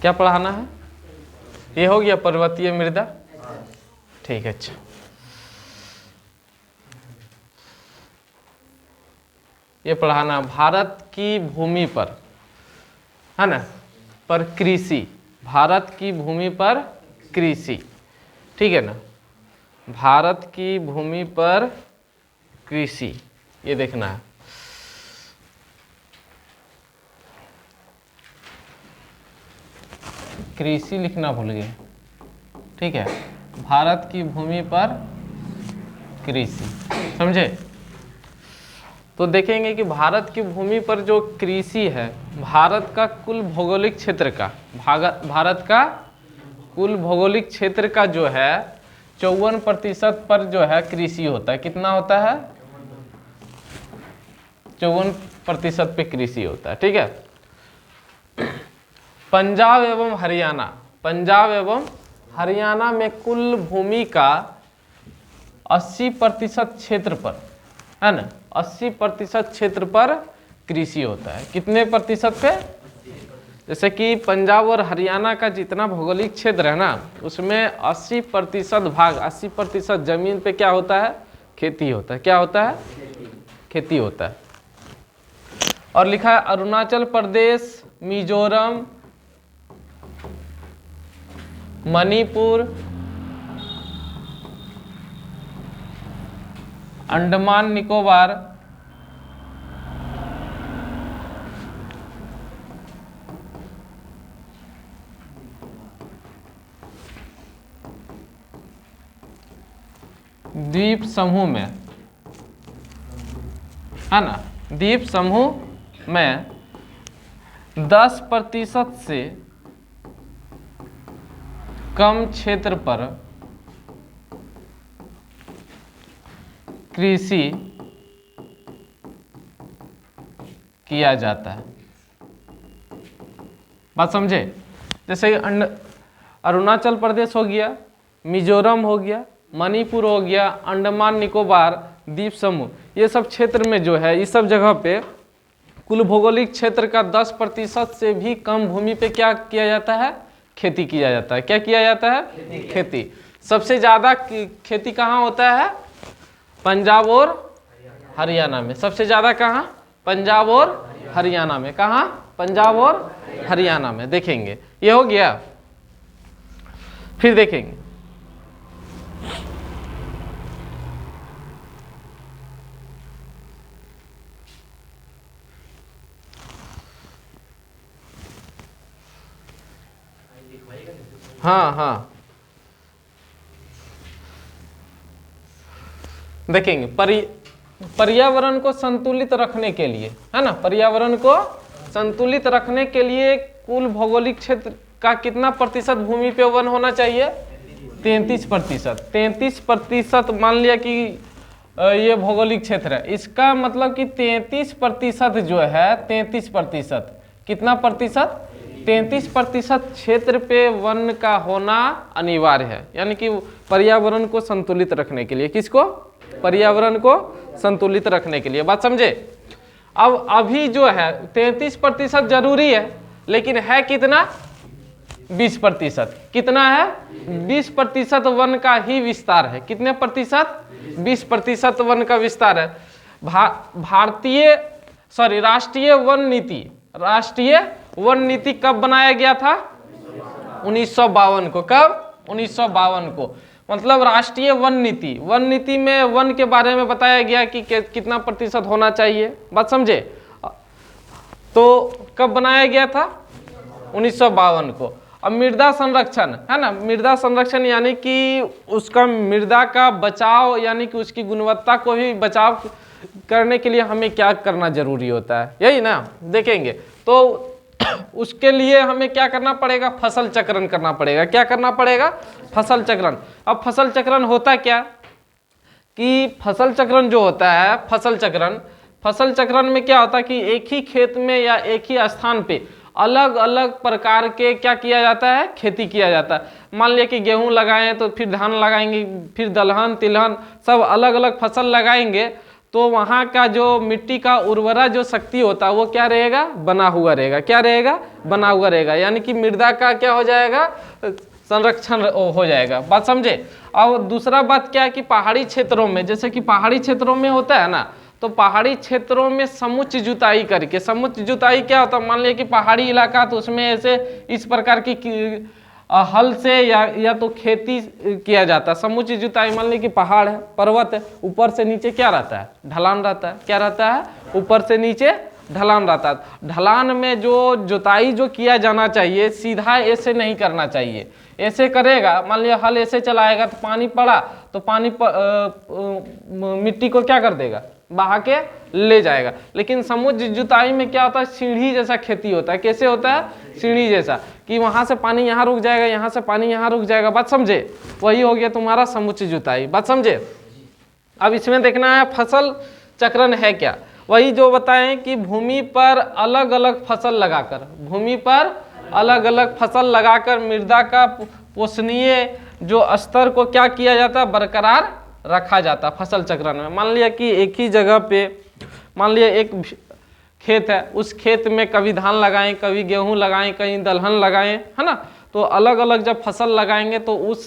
क्या पढ़ाना है? ये हो गया पर्वतीय मृदा, ठीक है। अच्छा, ये पढ़ाना भारत की भूमि पर, है ना, पर कृषि, भारत की भूमि पर कृषि, ठीक है ना, भारत की भूमि पर कृषि, ये देखना है। कृषि लिखना भूल गए, ठीक है, भारत की भूमि पर कृषि, समझे? तो देखेंगे कि भारत की भूमि पर जो कृषि है, भारत का कुल भौगोलिक क्षेत्र का, भारत का कुल भौगोलिक क्षेत्र का जो है 54% पर जो है कृषि होता है। कितना होता है? 54% पे कृषि होता है, ठीक है। पंजाब एवं हरियाणा, पंजाब एवं हरियाणा में कुल भूमि का 80% क्षेत्र पर, है ना, 80% क्षेत्र पर कृषि होता है। कितने प्रतिशत पे? जैसे कि पंजाब और हरियाणा का जितना भौगोलिक क्षेत्र है ना, उसमें 80% भाग, 80% जमीन पे क्या होता है? खेती होता है। क्या होता है? खेती होता है। और लिखा है अरुणाचल प्रदेश, मिजोरम, मणिपुर, अंडमान निकोबार, द्वीप समूह में, है ना, द्वीप समूह में 10% से कम क्षेत्र पर कृषि किया जाता है। बात समझे? जैसे अरुणाचल प्रदेश हो गया, मिजोरम हो गया, मणिपुर हो गया, अंडमान निकोबार द्वीप समूह, ये सब क्षेत्र में जो है, इस सब जगह पे कुल भौगोलिक क्षेत्र का 10% से भी कम भूमि पे क्या किया जाता है? खेती किया जाता है। क्या किया जाता है? खेती। सबसे ज़्यादा खेती कहाँ होता है? पंजाब और हरियाणा में। सबसे ज़्यादा कहाँ? पंजाब और हरियाणा में। कहाँ? पंजाब और हरियाणा में। देखेंगे, ये हो गया। फिर देखेंगे हाँ हाँ, देखेंगे पर्यावरण को संतुलित रखने के लिए, है ना, पर्यावरण को संतुलित रखने के लिए कुल भौगोलिक क्षेत्र का कितना प्रतिशत भूमि पे वन होना चाहिए? 33%। 33% मान लिया कि ये भौगोलिक क्षेत्र है, इसका मतलब कि 33% जो है, 33%, कितना प्रतिशत? 33% क्षेत्र पे वन का होना अनिवार्य है। यानी कि पर्यावरण को संतुलित रखने के लिए, किसको? पर्यावरण को संतुलित रखने के लिए। बात समझे? अब अभी जो है 33% जरूरी है, लेकिन है कितना? 20%। कितना है? 20% वन का ही विस्तार है। कितने प्रतिशत? 20% वन का विस्तार है। राष्ट्रीय वन नीति, राष्ट्रीय वन नीति कब बनाया गया था? 1952 को। कब? 1952 को। मतलब राष्ट्रीय वन नीति, वन नीति में वन के बारे में बताया गया कि कितना प्रतिशत होना चाहिए। बात समझे? तो कब बनाया गया था? 1952 को। अब मृदा संरक्षण, है ना, मृदा संरक्षण यानी कि उसका मृदा का बचाव, यानी कि उसकी गुणवत्ता को भी बचाव करने के लिए हमें क्या करना जरूरी होता है, यही ना। देखेंगे तो उसके लिए हमें क्या करना पड़ेगा? फसल चक्रण करना पड़ेगा। क्या करना पड़ेगा? फसल चक्रण। अब फसल चक्रण होता क्या कि फसल चक्रण जो होता है, फसल चक्रण में क्या होता है कि एक ही खेत में या एक ही स्थान पे अलग अलग प्रकार के क्या किया जाता है? खेती किया जाता है। मान लिया कि गेहूं लगाएं तो फिर धान लगाएंगे, फिर दलहन तिलहन सब अलग अलग फसल लगाएंगे, तो वहाँ का जो मिट्टी का उर्वरा जो शक्ति होता है वो क्या रहेगा, बना हुआ रहेगा। क्या रहेगा, बना हुआ रहेगा। यानी कि मृदा का क्या हो जाएगा, संरक्षण हो जाएगा। बात समझे। अब दूसरा बात क्या है कि पहाड़ी क्षेत्रों में, जैसे कि पहाड़ी क्षेत्रों में होता है ना, तो पहाड़ी क्षेत्रों में समुच्च जुताई करके, समुच्च जुताई क्या होता है, मान लिया कि पहाड़ी इलाका तो उसमें ऐसे इस प्रकार की हल से या तो खेती किया जाता है। समुच्च जुताई, मान लीजिए कि पहाड़ है, पर्वत है, ऊपर से नीचे क्या रहता है, ढलान रहता है। क्या रहता है, ऊपर से नीचे ढलान रहता है। ढलान में जो जुताई जो किया जाना चाहिए, सीधा ऐसे नहीं करना चाहिए। ऐसे करेगा, मान लिया हल ऐसे चलाएगा तो पानी पड़ा तो पानी मिट्टी को क्या कर देगा, बहा के ले जाएगा। लेकिन समुच्च जुताई में क्या होता है, सीढ़ी जैसा खेती होता है। कैसे होता है, सीढ़ी जैसा, कि वहां से पानी यहाँ रुक जाएगा, यहाँ से पानी यहाँ रुक जाएगा। बात समझे, वही हो गया तुम्हारा समुच्च जुताई। बात समझे। अब इसमें देखना है फसल चक्रण है क्या। वही जो बताएं कि भूमि पर अलग अलग फसल लगाकर, भूमि पर अलग अलग फसल लगाकर मृदा का पोषणीय जो स्तर को क्या किया जाता है, बरकरार रखा जाता फसल चक्रण में। मान लिया कि एक ही जगह पे, मान लिया एक खेत है, उस खेत में कभी धान लगाएं, कभी गेहूं लगाएं, कहीं दलहन लगाएं, है ना। तो अलग अलग जब फसल लगाएंगे तो उस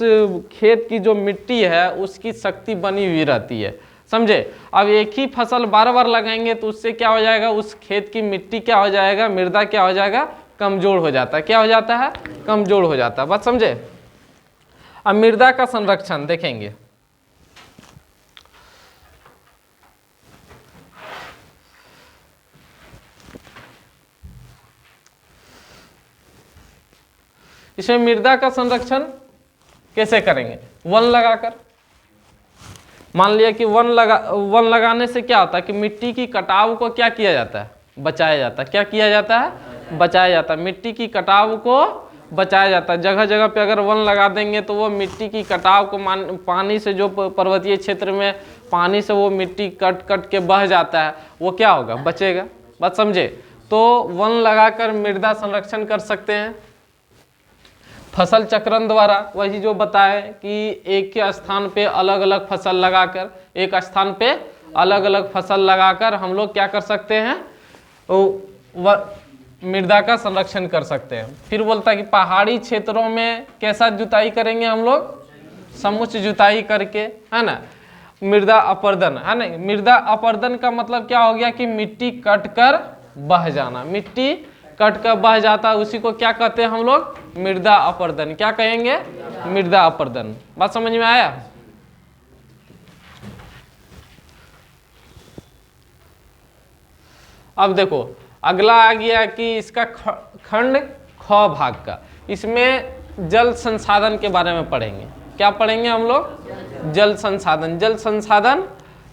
खेत की जो मिट्टी है उसकी शक्ति बनी हुई रहती है, समझे। अब एक ही फसल बार बार लगाएंगे तो उससे क्या हो जाएगा, उस खेत की मिट्टी क्या हो जाएगा, मृदा क्या हो जाएगा, कमजोर हो जाता है। क्या हो जाता है, कमजोर हो जाता है। बात समझे। अब मृदा का संरक्षण देखेंगे। इसमें मृदा का संरक्षण कैसे करेंगे, वन लगाकर। मान लिया कि वन लगाने से क्या होता है कि मिट्टी की कटाव को क्या किया जाता है, बचाया जाता है। क्या किया जाता है, बचाया जाता है। मिट्टी की कटाव को बचाया जाता है। जगह जगह पे अगर वन लगा देंगे तो वो मिट्टी की कटाव को पानी से, जो पर्वतीय क्षेत्र में पानी से वो मिट्टी कट कट के बह जाता है, वो क्या होगा, बचेगा। बात समझे। तो वन लगाकर मृदा संरक्षण कर सकते हैं फसल चक्रण द्वारा। वही जो बताए कि एक के स्थान पे अलग अलग फसल लगाकर, एक स्थान पे अलग अलग फसल लगाकर हम लोग क्या कर सकते हैं, मृदा का संरक्षण कर सकते हैं। फिर बोलता है कि पहाड़ी क्षेत्रों में कैसा जुताई करेंगे हम लोग, समुच्च जुताई करके, है ना। मृदा अपर्दन, है ना। मृदा अपर्दन का मतलब क्या हो गया कि मिट्टी कट कर बह जाना, मिट्टी कट कर बह जाता है, उसी को क्या कहते हैं हम लोग, मृदा अपर्दन। क्या कहेंगे, मृदा अपर्दन। बात समझ में आया। अब देखो अगला आ गया कि इसका खंड ख भाग का, इसमें जल संसाधन के बारे में पढ़ेंगे। क्या पढ़ेंगे हम लोग, जल संसाधन। जल संसाधन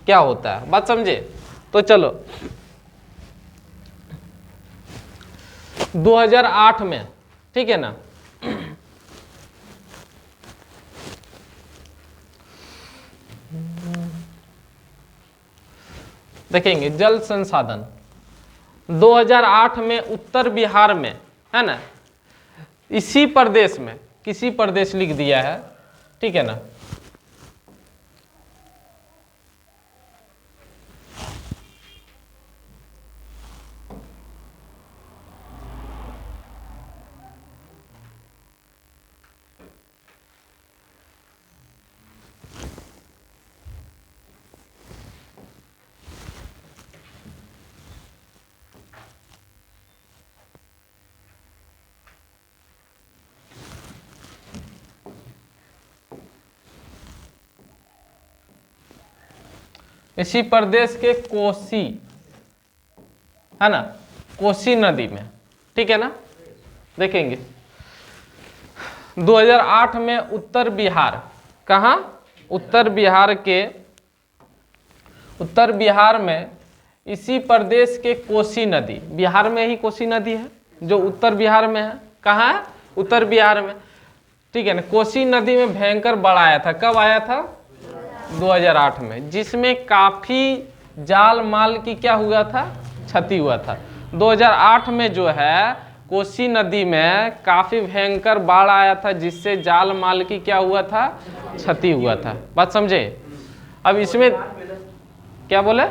क्या होता है, बात समझे। तो चलो 2008 में, ठीक है ना, देखेंगे जल संसाधन 2008 में उत्तर बिहार में, है ना, इसी प्रदेश में, किसी प्रदेश लिख दिया है, ठीक है ना। इसी प्रदेश के कोसी, है ना, कोसी नदी में, ठीक है ना। देखेंगे 2008 में उत्तर बिहार, कहाँ, उत्तर बिहार के, उत्तर बिहार में इसी प्रदेश के कोसी नदी, बिहार में ही कोसी नदी है जो उत्तर बिहार में है। कहाँ है, उत्तर बिहार में, ठीक है ना। कोसी नदी में भयंकर बाढ़ आया था। कब आया था, 2008 में, जिसमें काफी जाल माल की क्या हुआ था, क्षति हुआ था। 2008 में जो है कोसी नदी में काफी भयंकर बाढ़ आया था, जिससे जाल माल की क्या हुआ था, क्षति हुआ था। बात समझे। अब इसमें क्या बोले?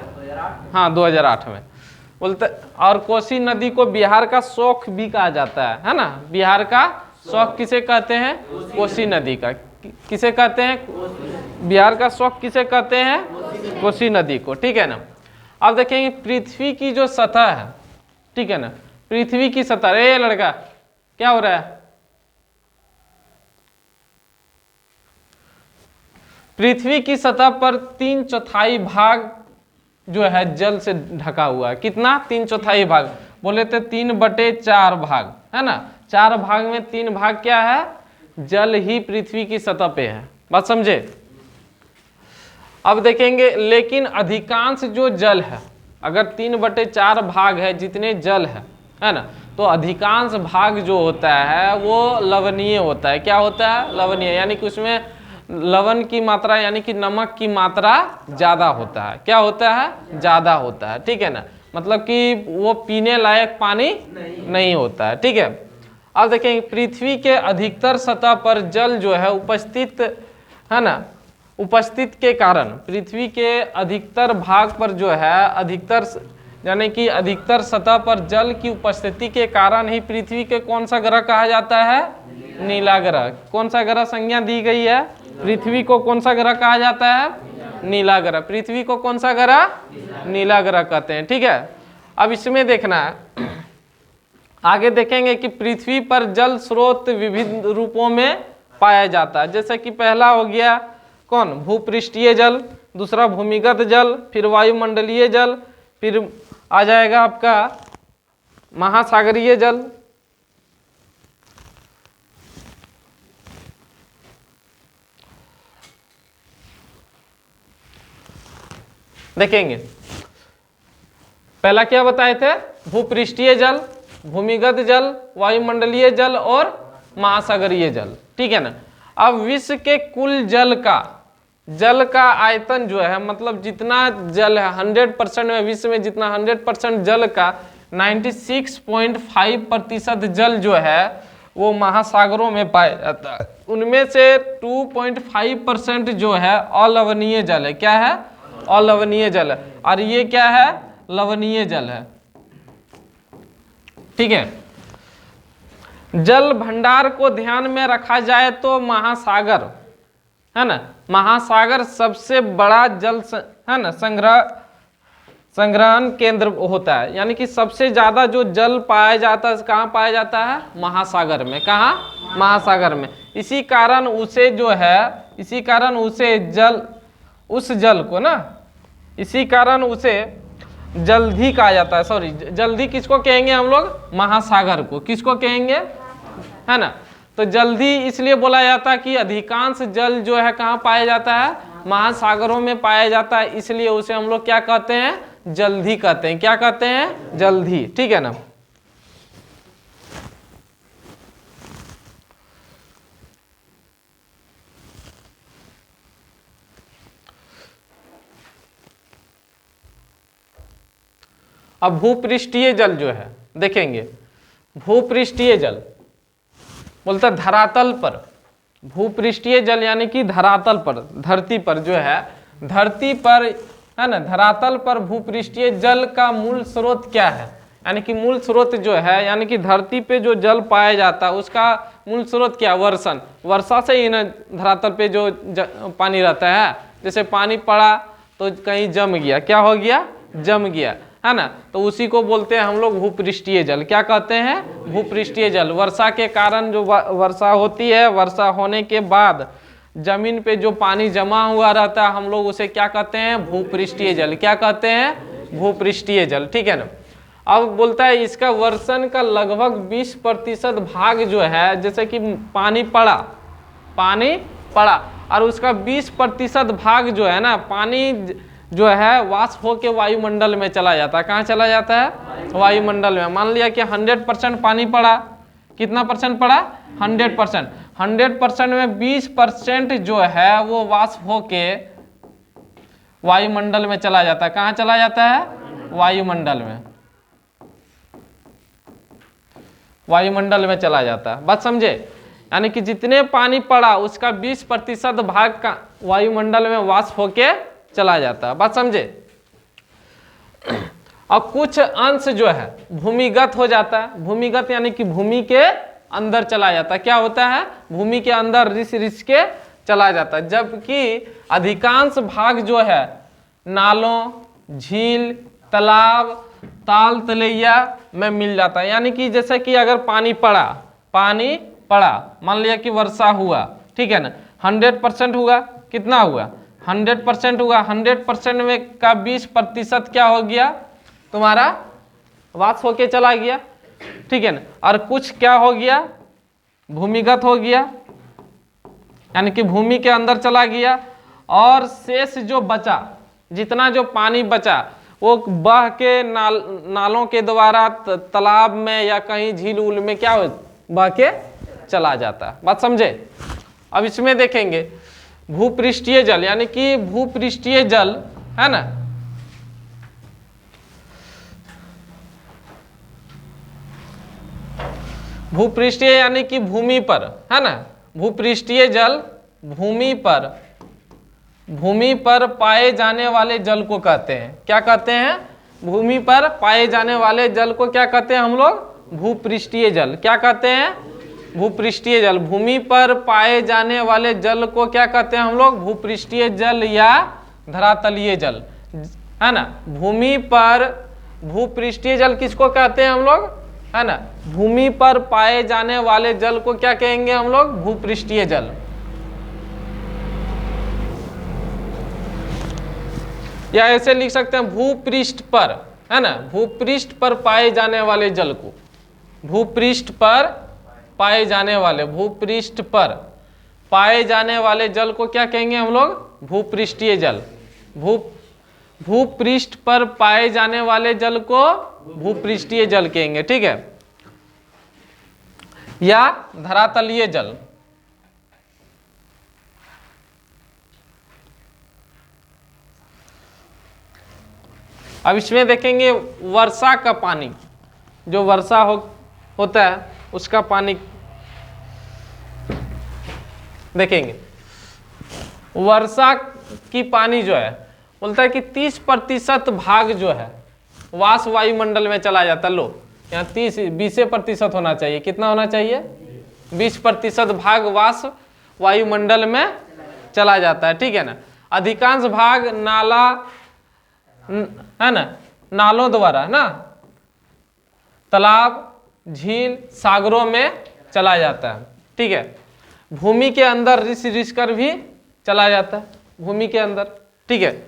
हाँ 2008 में बोलते। और कोसी नदी को बिहार का शौक भी कहा जाता है ना। बिहार का शौक किसे कहते हैं? कोसी नदी का। किसे कहते हैं? बिहार का शौक किसे कहते हैं? कोसी नदी को, ठीक है ना। अब देखेंगे पृथ्वी की जो सतह है, ठीक है ना, पृथ्वी की सतह। ए लड़का क्या हो रहा है? पृथ्वी की सतह पर 3/4 भाग जो है जल से ढका हुआ है। कितना? 3/4 भाग। बोले थे 3/4 भाग, है ना। 4 भाग में 3 भाग क्या है? जल ही पृथ्वी की सतह पे है। बात समझे? अब देखेंगे लेकिन अधिकांश जो जल है, अगर 3/4 भाग है जितने जल है ना, तो अधिकांश भाग जो होता है वो लवणीय होता है। क्या होता है? लवणीय, यानी कि उसमें लवण की मात्रा यानी कि नमक की मात्रा ज्यादा होता है। क्या होता है? ज्यादा होता है, ठीक है ना। मतलब कि वो पीने लायक पानी नहीं होता है, ठीक है। अब देखेंगे पृथ्वी के अधिकतर सतह पर जल जो है उपस्थित है ना, उपस्थित के कारण पृथ्वी के अधिकतर भाग पर जो है अधिकतर यानी कि अधिकतर सतह पर जल की उपस्थिति के कारण ही पृथ्वी के कौन सा ग्रह कहा जाता है? नीला ग्रह। कौन सा ग्रह संज्ञा दी गई है? पृथ्वी को कौन सा ग्रह कहा जाता है? नीला ग्रह। पृथ्वी को कौन सा ग्रह? नीला ग्रह कहते हैं, ठीक है। अब इसमें देखना है, आगे देखेंगे कि पृथ्वी पर जल स्रोत विविध रूपों में पाया जाता है। जैसे कि पहला हो गया कौन? भूपृष्ठीय जल, दूसरा भूमिगत जल, फिर वायुमंडलीय जल, फिर आ जाएगा आपका महासागरीय जल। देखेंगे पहला क्या बताए थे? भूपृष्ठीय जल, भूमिगत जल, वायुमंडलीय जल और महासागरीय जल, ठीक है ना। अब विश्व के कुल जल का आयतन जो है, मतलब जितना जल है 100% में, विश्व में जितना 100% जल का 96.5% जल जो है वो महासागरों में पाया जाता है। उनमें से 2.5% जो है अलवणीय जल है। क्या है? अलवणीय जल है। और ये क्या है? लवणीय जल है, ठीक है। जल भंडार को ध्यान में रखा जाए तो महासागर है ना, महासागर सबसे बड़ा जल है ना संग्रहण केंद्र होता है। यानी कि सबसे ज्यादा जो जल पाया जाता है कहाँ पाया जाता है? महासागर में। कहाँ? महासागर में। इसी कारण उसे जो है, इसी कारण उसे जल, उस जल को ना, इसी कारण उसे जल्दी कहा जाता है। सॉरी, जल्दी किसको कहेंगे हम लोग? महासागर को। किसको कहेंगे? है ना। तो जल्दी इसलिए बोला जाता है कि अधिकांश जल जो है कहाँ पाया जाता है? महासागरों में पाया जाता है, इसलिए उसे हम लोग क्या कहते हैं? जल्दी कहते हैं। क्या कहते हैं? जल्दी, ठीक है ना। अब भूपृष्ठीय जल जो है देखेंगे, भूपृष्ठीय जल बोलता धरातल पर, भूपृष्ठीय जल यानी कि धरातल पर, धरती पर जो है, धरती पर है ना, धरातल पर भूपृष्ठीय जल का मूल स्रोत क्या है? यानी कि मूल स्रोत जो है, यानी कि धरती पे जो जल पाया जाता है उसका मूल स्रोत क्या? वर्षण। वर्षा से ही ना धरातल पे जो पानी रहता है। जैसे पानी पड़ा तो कहीं जम गया, क्या हो गया? जम गया, है ना। तो उसी को बोलते हैं हम लोग भूपृष्ठीय जल। क्या कहते हैं? भूपृष्ठीय जल। वर्षा के कारण जो वर्षा होती है, वर्षा होने के बाद जमीन पे जो पानी जमा हुआ रहता है, हम लोग उसे क्या कहते हैं? भूपृष्ठीय जल। क्या कहते हैं? भूपृष्ठीय जल, ठीक है ना। अब बोलता है इसका वर्षण का लगभग 20% भाग जो है, जैसे कि पानी पड़ा और उसका 20% भाग जो है ना, पानी जो है वाष्प होके वायुमंडल में चला जाता है। कहाँ चला जाता है? वायुमंडल में। मान लिया कि 100% पानी पड़ा, कितना परसेंट पड़ा? 100%। 100% में 20% जो है वो वाष्प होके वायुमंडल में चला जाता है। कहाँ चला जाता है? वायुमंडल में, वायुमंडल में चला जाता है। बात समझे? यानी कि जितने पानी पड़ा उसका 20% भाग का वायुमंडल में वाष्प होके चला जाता है। बात समझे? और कुछ अंश जो है भूमिगत हो जाता है। भूमिगत यानी कि भूमि के अंदर चला जाता है। क्या होता है? भूमि के अंदर रिस रिस के चला जाता है। जबकि अधिकांश भाग जो है नालों, झील, तालाब, ताल तलैया में मिल जाता है। यानी कि जैसे कि अगर पानी पड़ा, मान लिया कि वर्षा हुआ, ठीक है ना, 100% हुआ, कितना हुआ? 100% हुआ। 100% में का 20% क्या हो गया? तुम्हारा वाष्प होके चला गया, ठीक है ना। और कुछ क्या हो गया? भूमिगत हो गया, यानी कि भूमि के अंदर चला गया। और शेष जो बचा, जितना जो पानी बचा, वो बह के नालों के द्वारा तालाब में या कहीं झील उल में क्या हो, बह के चला जाता है। बात समझे? अब इसमें देखेंगे भूपृष्ठीय जल, यानी कि भूपृष्ठीय जल है ना, भूपृष्ठीय यानी कि भूमि पर, है ना। भूपृष्ठीय जल भूमि पर पाए जाने वाले जल को कहते हैं। क्या कहते हैं? भूमि पर पाए जाने वाले जल को क्या कहते हैं हम लोग? भूपृष्ठीय जल। क्या कहते हैं? भूपृष्ठीय जल। भूमि पर पाए जाने वाले जल को क्या कहते हैं हम लोग? भूपृष्ठीय जल या धरातलीय जल, है ना। भूमि पर भूपृष्ठीय जल किसको कहते हैं हम लोग? है ना, भूमि पर पाए जाने वाले जल को क्या कहेंगे हम लोग? भूपृष्ठीय जल। या ऐसे लिख सकते हैं भूपृष्ठ पर, है ना, भूपृष्ठ पर पाए जाने वाले जल को, भूपृष्ठ पर पाए जाने वाले, भूपृष्ठ पर पाए जाने वाले जल को क्या कहेंगे हम लोग? भूपृष्ठीय जल। भूपृष्ठ पर पाए जाने वाले जल को भूपृष्ठीय जल कहेंगे, ठीक है। या धरातलीय जल। अब इसमें देखेंगे वर्षा का पानी, जो वर्षा होता है उसका पानी देखेंगे। वर्षा की पानी जो है बोलता है कि 30% भाग जो है वाष्प वायुमंडल में चला जाता है। लो यहाँ 20% होना चाहिए। कितना होना चाहिए? 20% भाग वाष्प वायुमंडल में चला जाता है, ठीक है ना। अधिकांश भाग नाला, है ना, नालों द्वारा ना, तालाब, झील, सागरों में चला जाता है, ठीक है। भूमि के अंदर रिस रिस कर भी चला जाता है, भूमि के अंदर, ठीक है।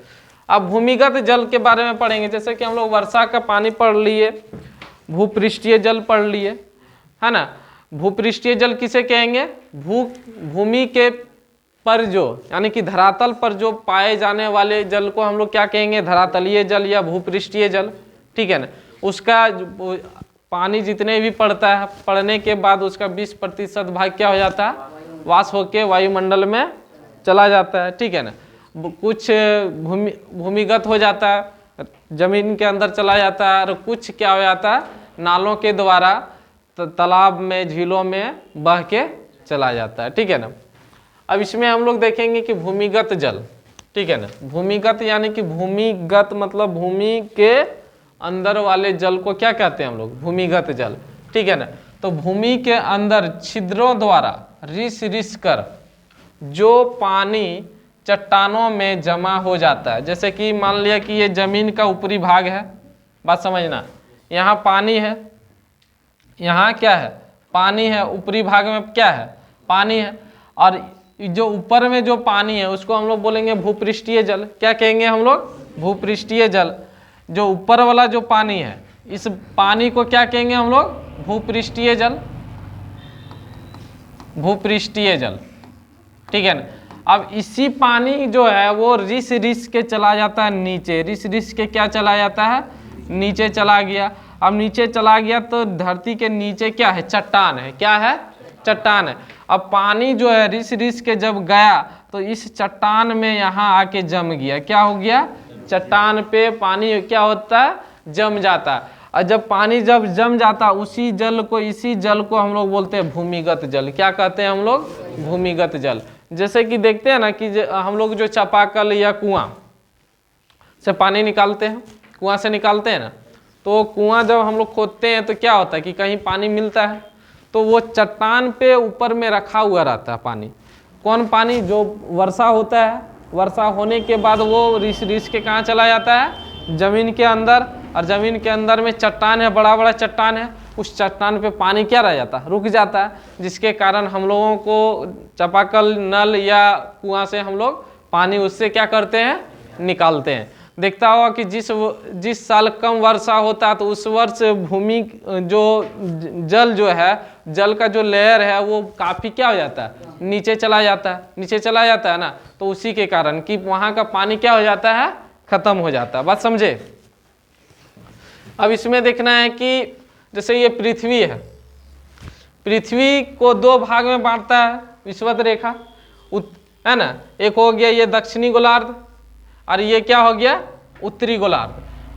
अब भूमिगत जल के बारे में पढ़ेंगे। जैसे कि हम लोग वर्षा का पानी पढ़ लिए, भूपृष्ठीय जल पढ़ लिए, है ना। भूपृष्ठीय जल किसे कहेंगे? भूमि के पर जो, यानी कि धरातल पर जो पाए जाने वाले जल को हम लोग क्या कहेंगे? धरातलीय जल या भूपृष्ठीय जल, ठीक है ना। उसका पानी जितने भी पड़ता है, पड़ने के बाद उसका 20% भाग क्या हो जाता है? वाष्प होके वायुमंडल में चला जाता है, ठीक है ना। कुछ भूमिगत हो जाता है, जमीन के अंदर चला जाता है, और कुछ क्या हो जाता है? नालों के द्वारा तालाब में, झीलों में बह के चला जाता है, ठीक है ना। अब इसमें हम लोग देखेंगे कि भूमिगत जल, ठीक है ना। भूमिगत यानी कि भूमिगत मतलब भूमि के अंदर वाले जल को क्या कहते हैं हम लोग? भूमिगत जल, ठीक है ना। तो भूमि के अंदर छिद्रों द्वारा रिस रिस कर जो पानी चट्टानों में जमा हो जाता है। जैसे कि मान लिया कि ये जमीन का ऊपरी भाग है, बात समझना, यहाँ पानी है, यहाँ क्या है? पानी है, ऊपरी भाग में क्या है? पानी है। और जो ऊपर में जो पानी है उसको हम लोग बोलेंगे भूपृष्ठीय जल। क्या कहेंगे हम लोग? भूपृष्ठीय जल। जो ऊपर वाला जो पानी है, इस पानी को क्या कहेंगे हम लोग? भूपृष्ठीय जल, भूपृष्ठीय जल, ठीक है ना। अब इसी पानी जो है वो रिस रिस के चला जाता है नीचे, रिस रिस के क्या चला जाता है? नीचे चला गया। अब नीचे चला गया तो धरती के नीचे क्या है? चट्टान है। क्या है? चट्टान है। अब पानी जो है रिस रिस के जब गया तो इस चट्टान में यहाँ आके जम गया। क्या हो गया? चट्टान पे पानी क्या होता है? जम जाता है। और जब पानी जब जम जाता है इसी जल को हम लोग बोलते हैं भूमिगत जल। क्या कहते हैं हम लोग? भूमिगत जल। जैसे कि देखते हैं ना कि हम लोग जो चापाकल या कुआं से पानी निकालते हैं, कुआं से निकालते हैं ना, तो कुआं जब हम लोग खोदते हैं तो क्या होता है कि कहीं पानी मिलता है तो वो चट्टान पे ऊपर में रखा हुआ रहता है पानी। कौन पानी? जो वर्षा होता है, वर्षा होने के बाद वो रिस रिस के कहाँ चला जाता है? जमीन के अंदर। और जमीन के अंदर में चट्टान है, बड़ा बड़ा चट्टान है, उस चट्टान पे पानी क्या रह जाता है? रुक जाता है, जिसके कारण हम लोगों को चापाकल, नल या कुआं से हम लोग पानी उससे क्या करते हैं? निकालते हैं। देखता होगा कि जिस साल कम वर्षा होता है तो उस वर्ष भूमि जो जल जो है, जल का जो लेयर है वो काफ़ी क्या हो जाता है? नीचे चला जाता है, नीचे चला जाता है ना। तो उसी के कारण कि वहाँ का पानी क्या हो जाता है? खत्म हो जाता है। बात समझे? अब इसमें देखना है कि जैसे ये पृथ्वी है, पृथ्वी को दो भाग में बांटता है विषुवत रेखा, है ना। एक हो गया ये दक्षिणी गोलार्ध और ये क्या हो गया? उत्तरी गोलार्ध।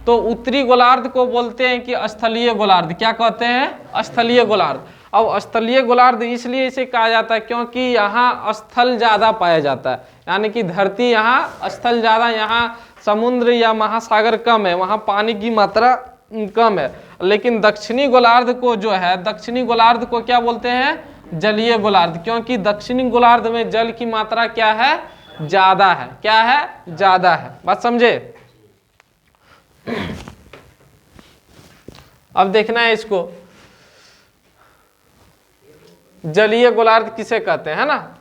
तो उत्तरी गोलार्ध को बोलते हैं कि स्थलीय गोलार्ध। क्या कहते हैं? स्थलीय गोलार्ध। अब स्थलीय गोलार्ध इसलिए इसे कहा जाता है क्योंकि यहाँ स्थल ज़्यादा पाया जाता है, यानी कि धरती यहाँ स्थल ज़्यादा, यहाँ समुद्र या महासागर कम है, वहाँ पानी की मात्रा कम है। लेकिन दक्षिणी गोलार्ध को जो है, दक्षिणी गोलार्ध को क्या बोलते हैं? जलीय गोलार्ध, क्योंकि दक्षिणी गोलार्ध में जल की मात्रा क्या है? ज्यादा है। क्या है? ज्यादा है। बात समझे? अब देखना है इसको, जलीय गोलार्ध किसे कहते हैं, है ना।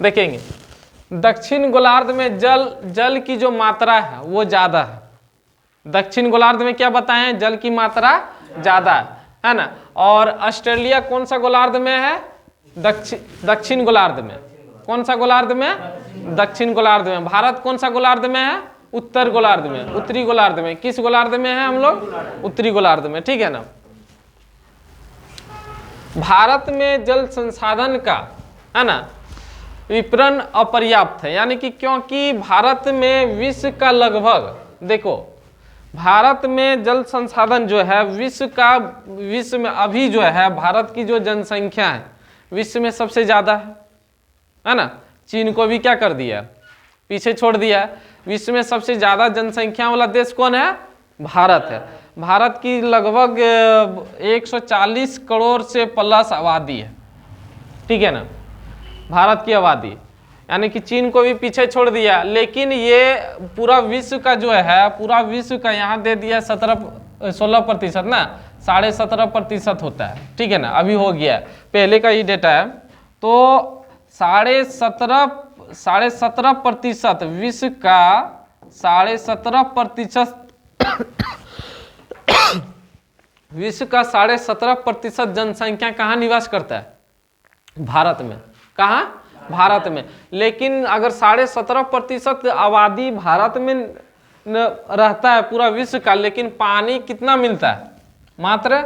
देखेंगे दक्षिण गोलार्ध में जल की जो मात्रा है वो ज्यादा है। दक्षिण गोलार्ध में क्या बताएं? जल की मात्रा ज्यादा है ना। और ऑस्ट्रेलिया कौन सा गोलार्ध में है? दक्षिण गोलार्ध में। कौन सा गोलार्ध में? दक्षिण गोलार्ध में। भारत कौन सा गोलार्ध में है? उत्तर गोलार्ध में, उत्तरी गोलार्ध में। किस गोलार्ध में है हम लोग? उत्तरी गोलार्ध में, ठीक है ना। भारत में जल संसाधन का, है ना, वितरण अपर्याप्त है, यानी कि क्योंकि भारत में विश्व का लगभग, देखो भारत में जल संसाधन जो है विश्व में अभी जो है भारत की जो जनसंख्या है विश्व में सबसे ज़्यादा है ना। चीन को भी क्या कर दिया? पीछे छोड़ दिया। विश्व में सबसे ज़्यादा जनसंख्या वाला देश कौन है? भारत है। भारत की लगभग 140 करोड़ से प्लस आबादी है, ठीक है ना, भारत की आबादी, यानी कि चीन को भी पीछे छोड़ दिया। लेकिन ये पूरा विश्व का जो है, पूरा विश्व का यहाँ दे दिया 16% ना, 17.5% होता है, ठीक है ना, अभी हो गया, पहले का ही डेटा है। तो 17.5% विश्व का 17.5% विश्व का 17.5% जनसंख्या कहाँ निवास करता है? भारत में। कहाँ? भारत में। लेकिन अगर 17.5% आबादी भारत में रहता है पूरा विश्व का, लेकिन पानी कितना मिलता है? मात्र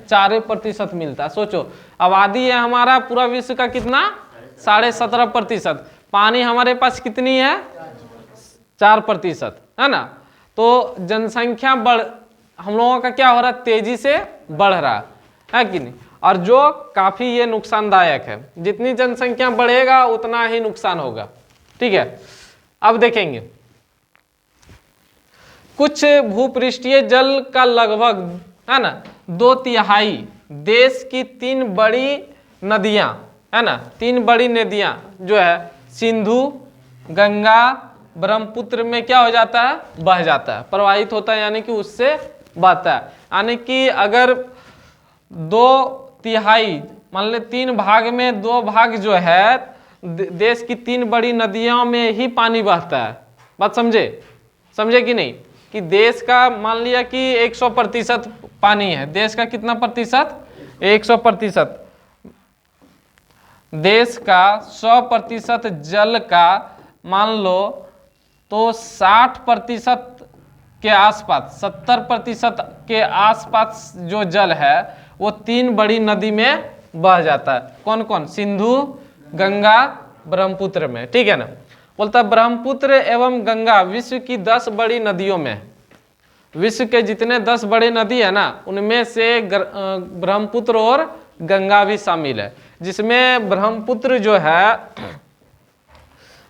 4% मिलता है। सोचो, आबादी है हमारा पूरा विश्व का कितना? 17.5%। पानी हमारे पास कितनी है? 4%, है ना। तो जनसंख्या हम लोगों का क्या हो रहा है? तेजी से बढ़ रहा है कि नहीं। और जो काफी ये नुकसानदायक है, जितनी जनसंख्या बढ़ेगा उतना ही नुकसान होगा, ठीक है। अब देखेंगे कुछ भूपृष्ठीय जल का लगभग, है ना, 2/3 देश की 3 बड़ी नदियां, है ना, 3 बड़ी नदियां जो है सिंधु, गंगा, ब्रह्मपुत्र में क्या हो जाता है? बह जाता है, प्रवाहित होता है, यानी कि उससे बहता है। यानी कि अगर 2/3 मान ले 3 भाग में 2 भाग जो है देश की 3 बड़ी नदियों में ही पानी बहता है। बात समझे? समझे कि नहीं? कि देश का मान लिया कि 100% पानी है, देश का कितना प्रतिशत? 100%। देश का 100% जल का मान लो तो 60% के आसपास, 70% के आसपास जो जल है वो 3 बड़ी नदी में बह जाता है। कौन कौन? सिंधु, गंगा, ब्रह्मपुत्र में, ठीक है ना। बोलता है ब्रह्मपुत्र एवं गंगा विश्व की 10 बड़ी नदियों में, विश्व के जितने 10 बड़े नदी है ना उनमें से ब्रह्मपुत्र और गंगा भी शामिल है। जिसमें ब्रह्मपुत्र जो है,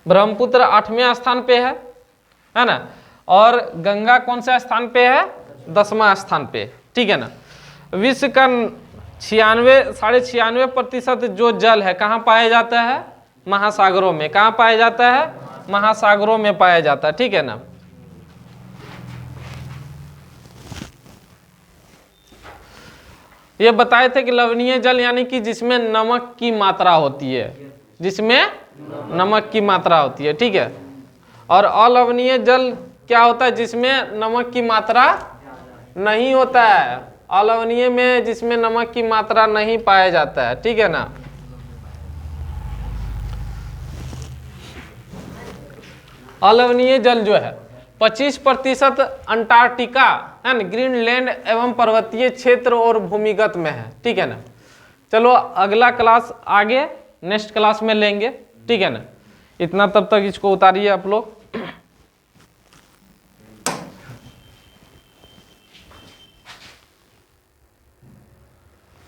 ब्रह्मपुत्र 8वें स्थान पे है ना, और गंगा कौन से स्थान पे है, 10वां स्थान पे, ठीक है ना। विश्व का 96-96% जो जल है कहाँ पाया जाता है, महासागरों में। कहाँ पाया जाता है, महासागरों में पाया जाता है, ठीक है ना। ये बताए थे कि लवणीय जल यानी कि जिसमें नमक की मात्रा होती है, जिसमें नमक की मात्रा होती है, ठीक है। और अलवणीय जल क्या होता है, जिसमें नमक की मात्रा नहीं होता है। अलवणीय में जिसमें नमक की मात्रा नहीं पाया जाता है, ठीक है ना। अलवणीय जल जो है 25% अंटार्कटिका है ना, ग्रीनलैंड एवं पर्वतीय क्षेत्र और भूमिगत में है, ठीक है ना। चलो अगला क्लास आगे नेक्स्ट क्लास में लेंगे, ठीक है ना। इतना तब तक इसको उतारिए आप लोग।